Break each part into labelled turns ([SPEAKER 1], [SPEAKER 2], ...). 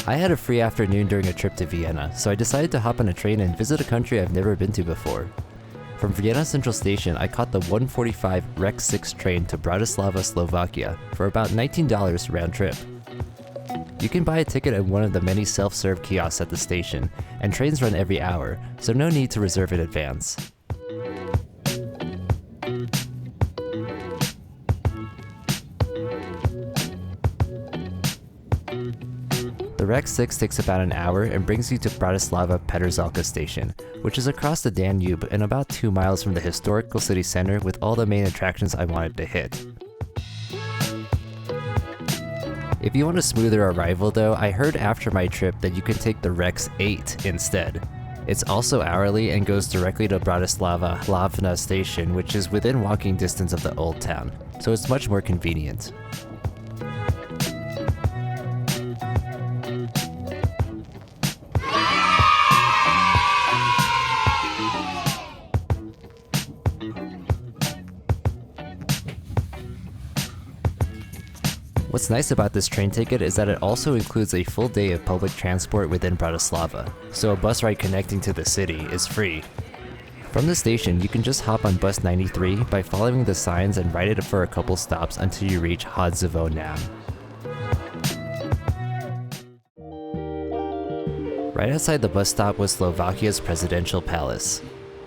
[SPEAKER 1] I had a free afternoon during a trip to Vienna, so I decided to hop on a train and visit a country I've never been to before. From Vienna Central Station, I caught the 1:45 Rex 6 train to Bratislava, Slovakia for about $19 round trip. You can buy a ticket at one of the many self-serve kiosks at the station, and trains run every hour, so no need to reserve in advance. The Rex 6 takes about an hour and brings you to Bratislava Petržalka station, which is across the Danube and about 2 miles from the historical city center with all the main attractions I wanted to hit. If you want a smoother arrival though, I heard after my trip that you can take the Rex 8 instead. It's also hourly and goes directly to Bratislava Hlavna station, which is within walking distance of the old town, so it's much more convenient. What's nice about this train ticket is that it also includes a full day of public transport within Bratislava, so a bus ride connecting to the city is free. From the station, you can just hop on bus 93 by following the signs and ride it for a couple stops until you reach Hadzovo Nam. Right outside the bus stop was Slovakia's presidential palace.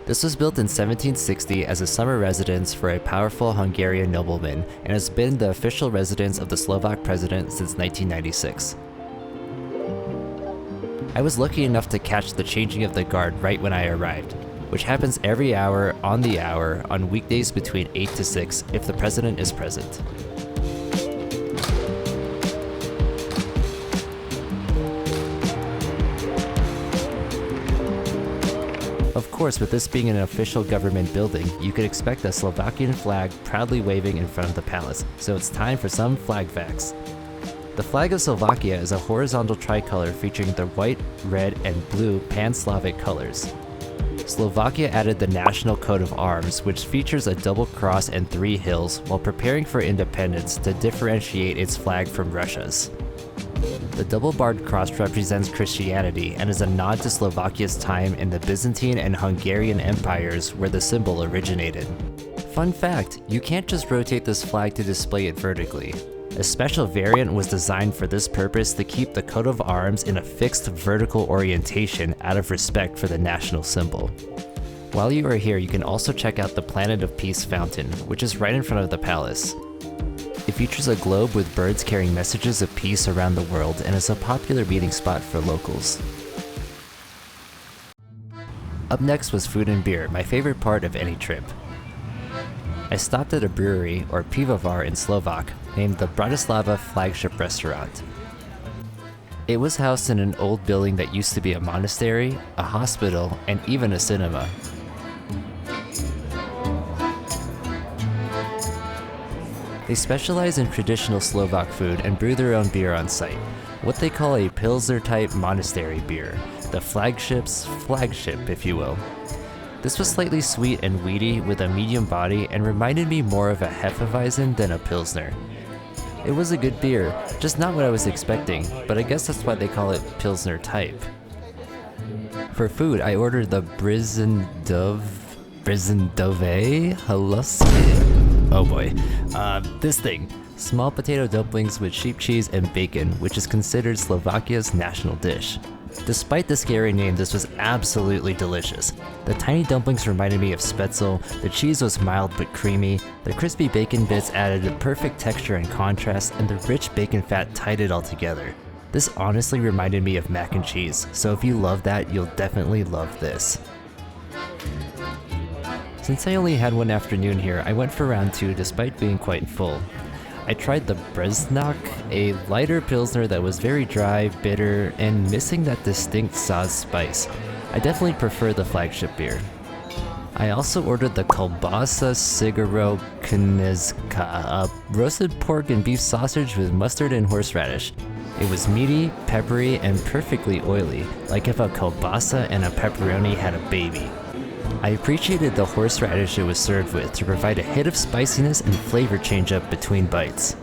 [SPEAKER 1] This was built in 1760 as a summer residence for a powerful Hungarian nobleman and has been the official residence of the Slovak president since 1996. I was lucky enough to catch the changing of the guard right when I arrived, which happens every hour on weekdays between 8 to 6 if the president is present. Of course, with this being an official government building, you could expect a Slovakian flag proudly waving in front of the palace, so it's time for some flag facts. The flag of Slovakia is a horizontal tricolor featuring the white, red, and blue pan-Slavic colors. Slovakia added the national coat of arms, which features a double cross and 3 hills, while preparing for independence to differentiate its flag from Russia's. The double-barred cross represents Christianity and is a nod to Slovakia's time in the Byzantine and Hungarian empires where the symbol originated. Fun fact, you can't just rotate this flag to display it vertically. A special variant was designed for this purpose to keep the coat of arms in a fixed vertical orientation out of respect for the national symbol. While you are here, you can also check out the Planet of Peace fountain, which is right in front of the palace. It features a globe with birds carrying messages of peace around the world and is a popular meeting spot for locals. Up next was food and beer, my favorite part of any trip. I stopped at a brewery, or pivovar in Slovak, named the Bratislava Flagship Restaurant. It was housed in an old building that used to be a monastery, a hospital, and even a cinema. They specialize in traditional Slovak food and brew their own beer on site, what they call a Pilsner-type monastery beer, the flagship's flagship, if you will. This was slightly sweet and weedy with a medium body and reminded me more of a Hefeweizen than a Pilsner. It was a good beer, just not what I was expecting, but I guess that's why they call it Pilsner-type. For food, I ordered the Bryzendove Haluski. Oh boy. This thing. Small potato dumplings with sheep cheese and bacon, which is considered Slovakia's national dish. Despite the scary name, this was absolutely delicious. The tiny dumplings reminded me of spetzel, the cheese was mild but creamy, the crispy bacon bits added a perfect texture and contrast, and the rich bacon fat tied it all together. This honestly reminded me of mac and cheese, so if you love that, you'll definitely love this. Since I only had one afternoon here, I went for round 2 despite being quite full. I tried the Breznak, a lighter pilsner that was very dry, bitter, and missing that distinct sauce spice. I definitely prefer the flagship beer. I also ordered the Kolbasa Sigaro Knezka, a roasted pork and beef sausage with mustard and horseradish. It was meaty, peppery, and perfectly oily, like if a kielbasa and a pepperoni had a baby. I appreciated the horseradish it was served with to provide a hit of spiciness and flavor change-up between bites.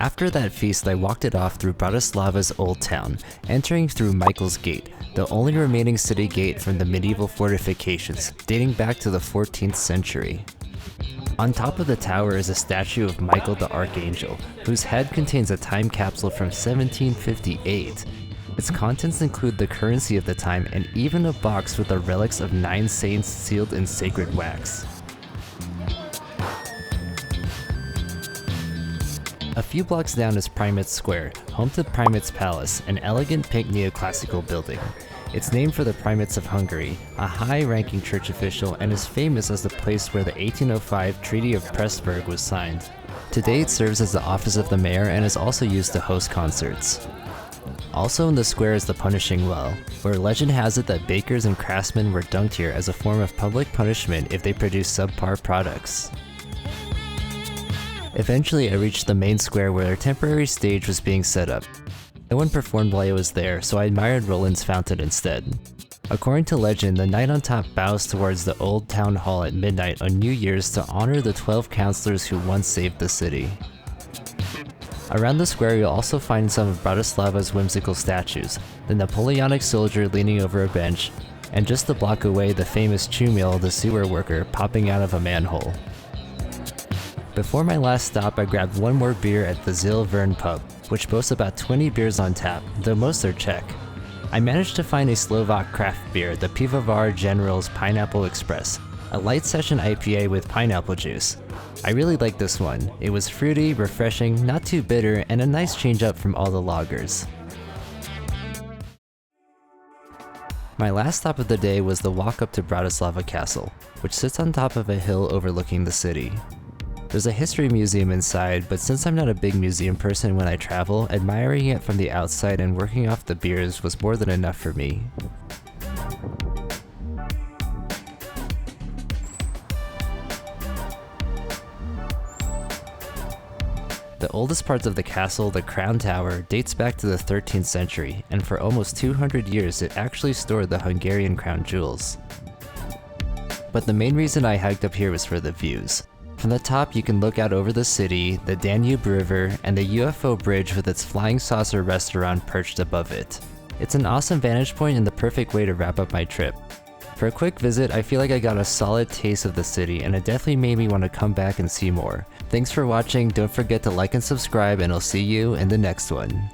[SPEAKER 1] After that feast, I walked it off through Bratislava's old town, entering through Michael's Gate, the only remaining city gate from the medieval fortifications, dating back to the 14th century. On top of the tower is a statue of Michael the Archangel, whose head contains a time capsule from 1758. Its contents include the currency of the time and even a box with the relics of 9 saints sealed in sacred wax. A few blocks down is Primate's Square, home to Primate's Palace, an elegant pink neoclassical building. It's named for the Primates of Hungary, a high-ranking church official, and is famous as the place where the 1805 Treaty of Pressburg was signed. Today it serves as the office of the mayor and is also used to host concerts. Also in the square is the Punishing Well, where legend has it that bakers and craftsmen were dunked here as a form of public punishment if they produced subpar products. Eventually I reached the main square where a temporary stage was being set up. No one performed while I was there, so I admired Roland's fountain instead. According to legend, the knight on top bows towards the old town hall at midnight on New Year's to honor the 12 counselors who once saved the city. Around the square you'll also find some of Bratislava's whimsical statues, the Napoleonic soldier leaning over a bench, and just a block away the famous Chumil, the sewer worker, popping out of a manhole. Before my last stop I grabbed one more beer at the Zil Vern pub, which boasts about 20 beers on tap, though most are Czech. I managed to find a Slovak craft beer, the Pivovar General's Pineapple Express, a light session IPA with pineapple juice. I really liked this one. It was fruity, refreshing, not too bitter, and a nice change up from all the lagers. My last stop of the day was the walk up to Bratislava Castle, which sits on top of a hill overlooking the city. There's a history museum inside, but since I'm not a big museum person when I travel, admiring it from the outside and working off the beers was more than enough for me. The oldest parts of the castle, the Crown Tower, dates back to the 13th century, and for almost 200 years it actually stored the Hungarian crown jewels. But the main reason I hiked up here was for the views. From the top you can look out over the city, the Danube River, and the UFO bridge with its flying saucer restaurant perched above it. It's an awesome vantage point and the perfect way to wrap up my trip. For a quick visit, I feel like I got a solid taste of the city and it definitely made me want to come back and see more. Thanks for watching, don't forget to like and subscribe, and I'll see you in the next one.